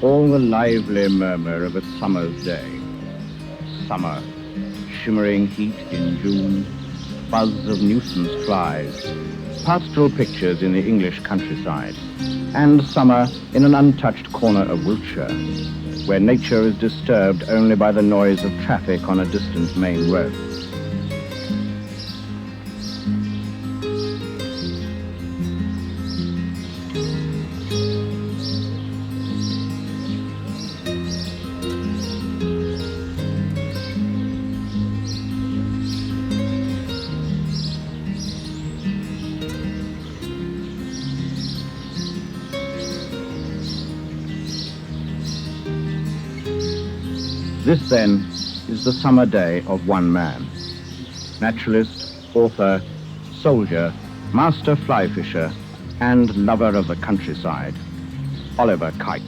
all the lively murmur of a summer's day. Summer, shimmering heat in June, buzz of nuisance flies, pastoral pictures in the English countryside, and summer in an untouched corner of Wiltshire, where nature is disturbed only by the noise of traffic on a distant main road. This, then, is the summer day of one man. Naturalist, author, soldier, master fly fisher, and lover of the countryside, Oliver Kite.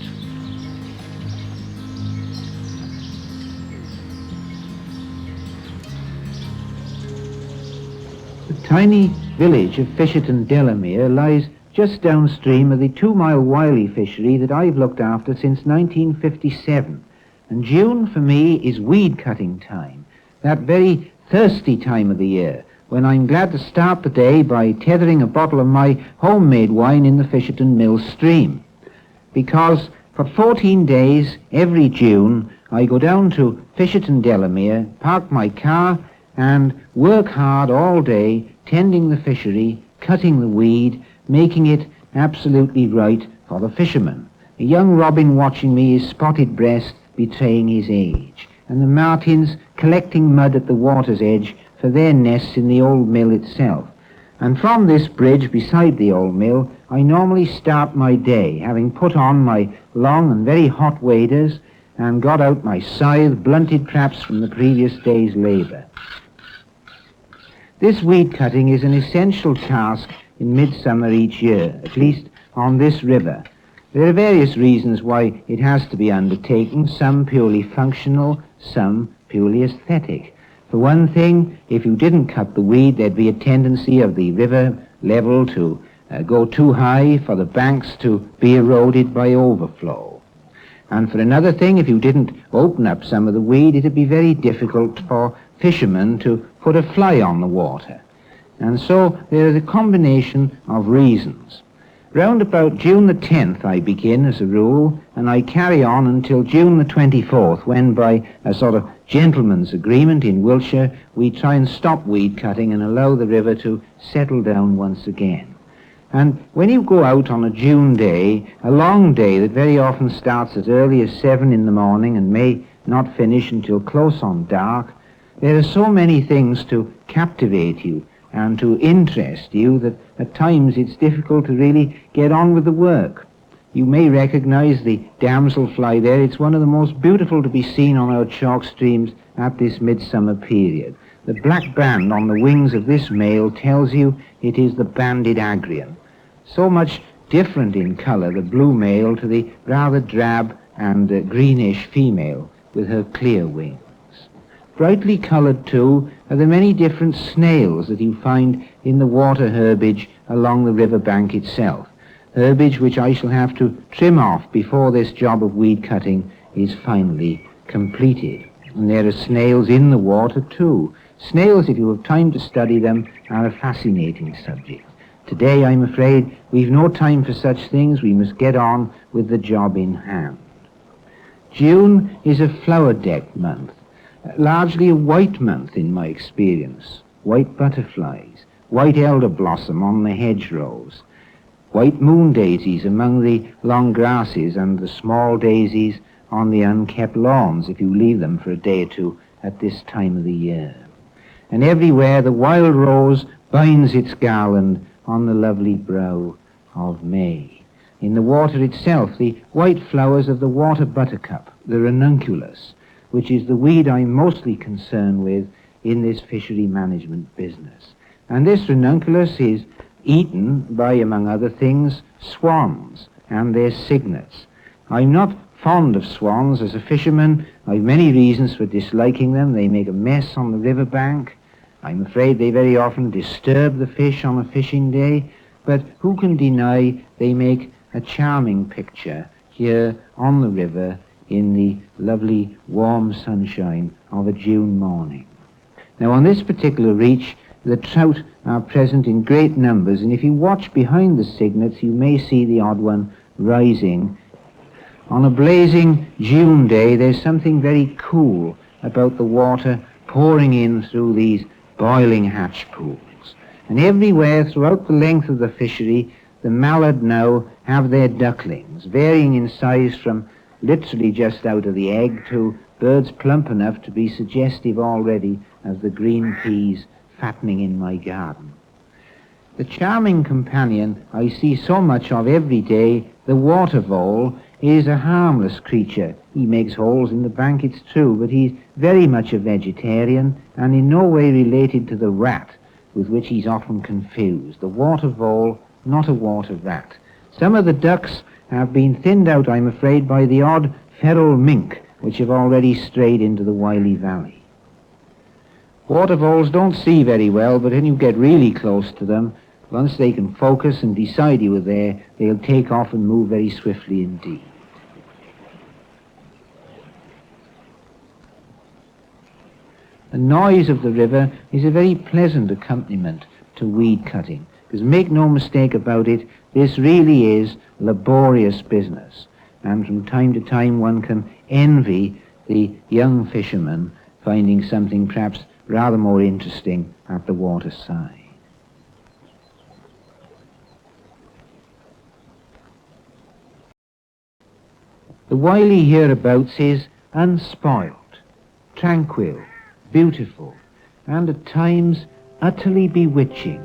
The tiny village of Fisherton-Delamere lies just downstream of the 2-mile Wiley fishery that I've looked after since 1957. And June for me is weed cutting time, that very thirsty time of the year, when I'm glad to start the day by tethering a bottle of my homemade wine in the Fisherton Mill stream. Because for 14 days every June I go down to Fisherton-Delamere, park my car and work hard all day tending the fishery, cutting the weed, making it absolutely right for the fishermen. A young robin watching me, his spotted breast betraying his age, and the martins collecting mud at the water's edge for their nests in the old mill itself. And from this bridge beside the old mill, I normally start my day, having put on my long and very hot waders and got out my scythe, blunted traps from the previous day's labour. This weed cutting is an essential task in midsummer each year, at least on this river. There are various reasons why it has to be undertaken, some purely functional, some purely aesthetic. For one thing, if you didn't cut the weed, there'd be a tendency of the river level to go too high, for the banks to be eroded by overflow. And for another thing, if you didn't open up some of the weed, it'd be very difficult for fishermen to put a fly on the water. And so there is a combination of reasons. Round about June the 10th I begin as a rule, and I carry on until June the 24th, when by a sort of gentleman's agreement in Wiltshire we try and stop weed cutting and allow the river to settle down once again. And when you go out on a June day, a long day that very often starts as early as 7 in the morning and may not finish until close on dark, there are so many things to captivate you and to interest you that at times it's difficult to really get on with the work. You may recognize the damselfly there. It's one of the most beautiful to be seen on our chalk streams at this midsummer period. The black band on the wings of this male tells you it is the banded agrion. So much different in color, the blue male, to the rather drab and greenish female with her clear wings. Brightly colored, too, are the many different snails that you find in the water herbage along the river bank itself. Herbage which I shall have to trim off before this job of weed cutting is finally completed. And there are snails in the water, too. Snails, if you have time to study them, are a fascinating subject. Today, I'm afraid, we've no time for such things. We must get on with the job in hand. June is a flower-decked month. Largely a white month in my experience. White butterflies, white elder blossom on the hedgerows, white moon daisies among the long grasses, and the small daisies on the unkept lawns if you leave them for a day or two at this time of the year. And everywhere the wild rose binds its garland on the lovely brow of May. In the water itself, the white flowers of the water buttercup, the ranunculus, which is the weed I'm mostly concerned with in this fishery management business. And this ranunculus is eaten by, among other things, swans and their cygnets. I'm not fond of swans as a fisherman. I've many reasons for disliking them. They make a mess on the riverbank. I'm afraid they very often disturb the fish on a fishing day, but who can deny they make a charming picture here on the river in the lovely warm sunshine of a June morning. Now on this particular reach the trout are present in great numbers, and if you watch behind the cygnets you may see the odd one rising. On a blazing June day there's something very cool about the water pouring in through these boiling hatch pools. And everywhere throughout the length of the fishery the mallard now have their ducklings, varying in size from literally just out of the egg to birds plump enough to be suggestive already of the green peas fattening in my garden. The charming companion I see so much of every day, the water vole, is a harmless creature. He makes holes in the bank, it's true, but he's very much a vegetarian and in no way related to the rat, with which he's often confused. The water vole, not a water rat. Some of the ducks have been thinned out, I'm afraid, by the odd feral mink, which have already strayed into the Wylye Valley. Water voles don't see very well, but when you get really close to them, once they can focus and decide you are there, they'll take off and move very swiftly indeed. The noise of the river is a very pleasant accompaniment to weed cutting, because make no mistake about it, this really is laborious business, and from time to time one can envy the young fishermen finding something perhaps rather more interesting at the waterside. The Wylye hereabouts is unspoilt, tranquil, beautiful, and at times utterly bewitching.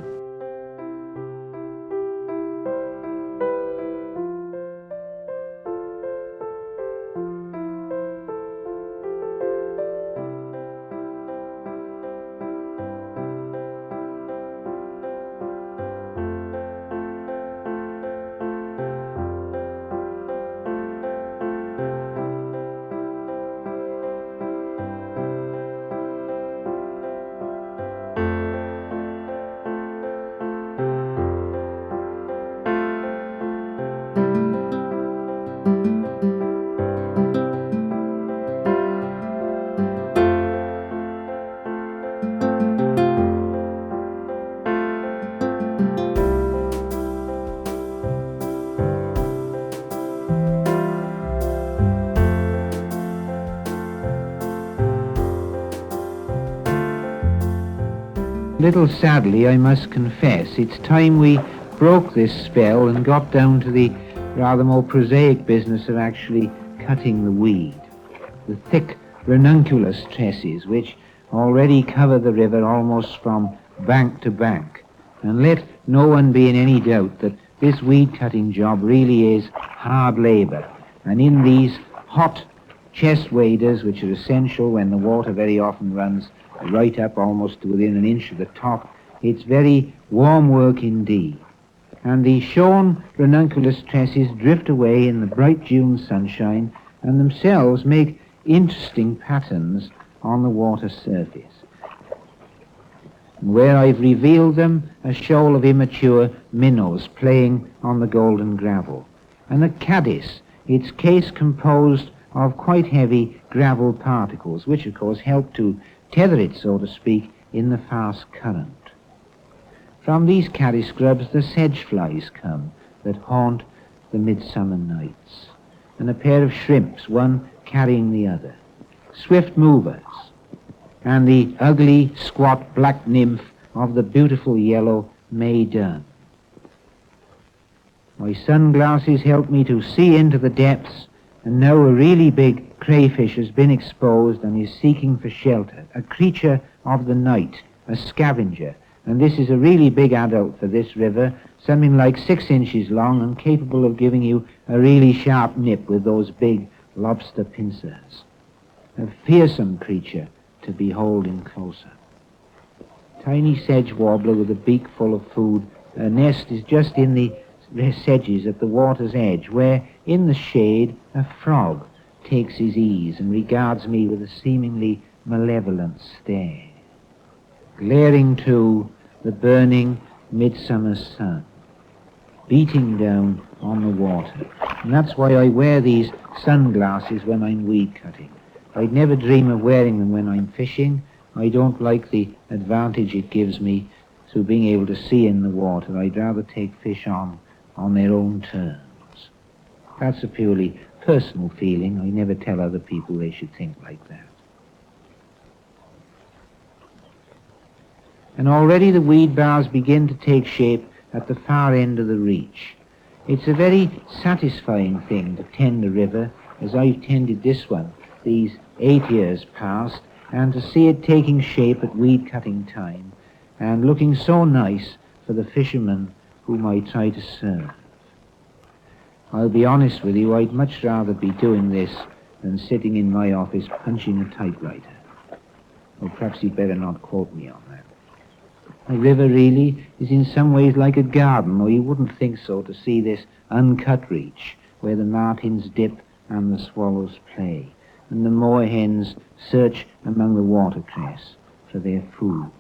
Little sadly, I must confess, it's time we broke this spell and got down to the rather more prosaic business of actually cutting the weed. The thick ranunculus tresses which already cover the river almost from bank to bank. And let no one be in any doubt that this weed cutting job really is hard labour. And in these hot chest waders, which are essential when the water very often runs right up almost to within an inch of the top, it's very warm work indeed. And the shorn ranunculus tresses drift away in the bright June sunshine and themselves make interesting patterns on the water surface. And where I've revealed them, a shoal of immature minnows playing on the golden gravel. And a caddis, its case composed of quite heavy gravel particles, which of course help to tether it, so to speak, in the fast current. From these caddis scrubs the sedge flies come that haunt the midsummer nights, and a pair of shrimps, one carrying the other, swift movers, and the ugly, squat black nymph of the beautiful yellow May dun. My sunglasses help me to see into the depths, and now a really big crayfish has been exposed and is seeking for shelter, a creature of the night, a scavenger, and this is a really big adult for this river, something like 6 inches long and capable of giving you a really sharp nip with those big lobster pincers. A fearsome creature to behold in close-up. Tiny sedge warbler with a beak full of food. Her nest is just in the sedges at the water's edge, where in the shade a frog takes his ease and regards me with a seemingly malevolent stare, glaring to the burning midsummer sun, beating down on the water. And that's why I wear these sunglasses when I'm weed cutting. I'd never dream of wearing them when I'm fishing. I don't like the advantage it gives me through being able to see in the water. I'd rather take fish on their own terms. That's a purely personal feeling. I never tell other people they should think like that. And already the weed bars begin to take shape at the far end of the reach. It's a very satisfying thing to tend a river, as I've tended this one these 8 years past, and to see it taking shape at weed cutting time and looking so nice for the fishermen whom I try to serve. I'll be honest with you, I'd much rather be doing this than sitting in my office punching a typewriter. Or perhaps you'd better not quote me on that. A river really is in some ways like a garden, or you wouldn't think so to see this uncut reach where the martins dip and the swallows play, and the moorhens search among the watercress for their food.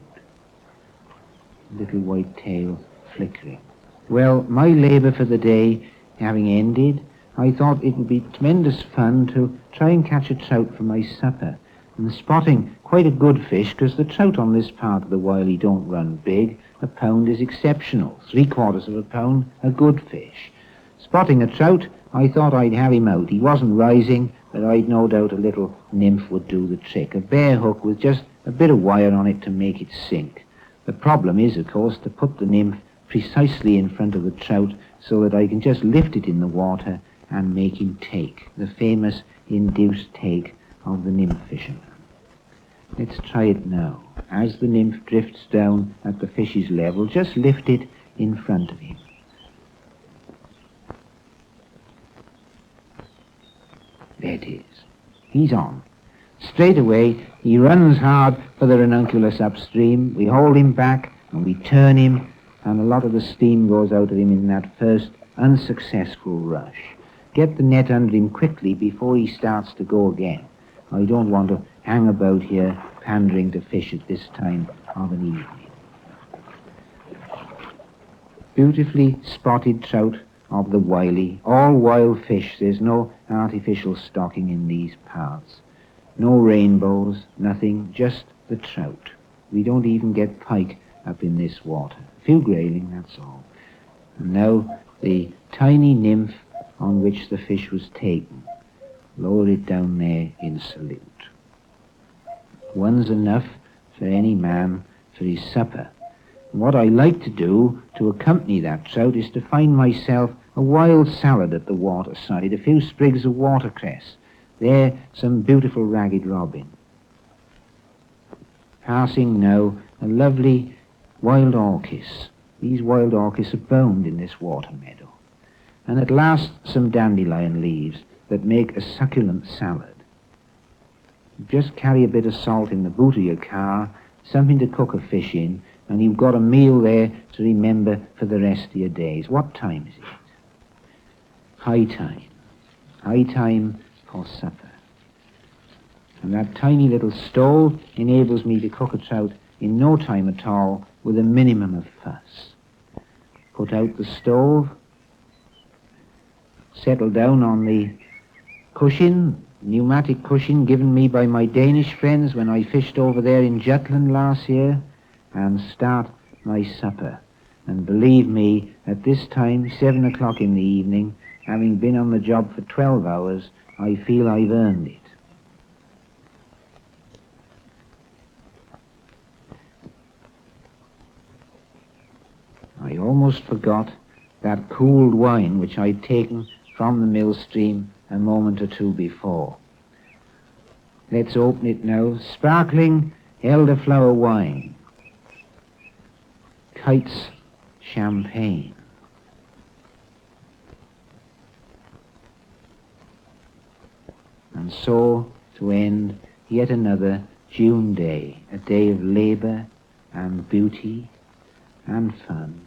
Little white tail flickering. Well, my labour for the day having ended, I thought it would be tremendous fun to try and catch a trout for my supper. And spotting quite a good fish, because the trout on this part of the Wylie don't run big. A pound is exceptional. 3/4 of a pound, a good fish. Spotting a trout, I thought I'd have him out. He wasn't rising, but I'd no doubt a little nymph would do the trick. A bare hook with just a bit of wire on it to make it sink. The problem is, of course, to put the nymph precisely in front of the trout so that I can just lift it in the water and make him take, the famous induced take of the nymph fisherman. Let's try it now. As the nymph drifts down at the fish's level, just lift it in front of him. There it is. He's on. Straight away, he runs hard for the ranunculus upstream. We hold him back and we turn him, and a lot of the steam goes out of him in that first unsuccessful rush. Get the net under him quickly before he starts to go again. I don't want to hang about here pandering to fish at this time of an evening. Beautifully spotted trout of the Wylie, all wild fish. There's no artificial stocking in these parts. No rainbows, nothing, just the trout. We don't even get pike up in this water. A few grayling, that's all. And now the tiny nymph on which the fish was taken. Lower it down there in salute. One's enough for any man for his supper. And what I like to do to accompany that trout is to find myself a wild salad at the waterside, a few sprigs of watercress. There, some beautiful ragged robin. Passing now a lovely wild orchis. These wild orchis abound in this water meadow. And at last some dandelion leaves that make a succulent salad. Just carry a bit of salt in the boot of your car, something to cook a fish in, and you've got a meal there to remember for the rest of your days. What time is it? High time. High time for supper. And that tiny little stove enables me to cook a trout in no time at all with a minimum of fuss. Put out the stove, settle down on the cushion, pneumatic cushion given me by my Danish friends when I fished over there in Jutland last year, and start my supper. And believe me, at this time, 7 o'clock in the evening, having been on the job for 12 hours, I feel I've earned it. I almost forgot that cooled wine which I'd taken from the mill stream a moment or two before. Let's open it now. Sparkling elderflower wine. Kite's champagne. And so to end yet another June day, a day of labour and beauty and fun.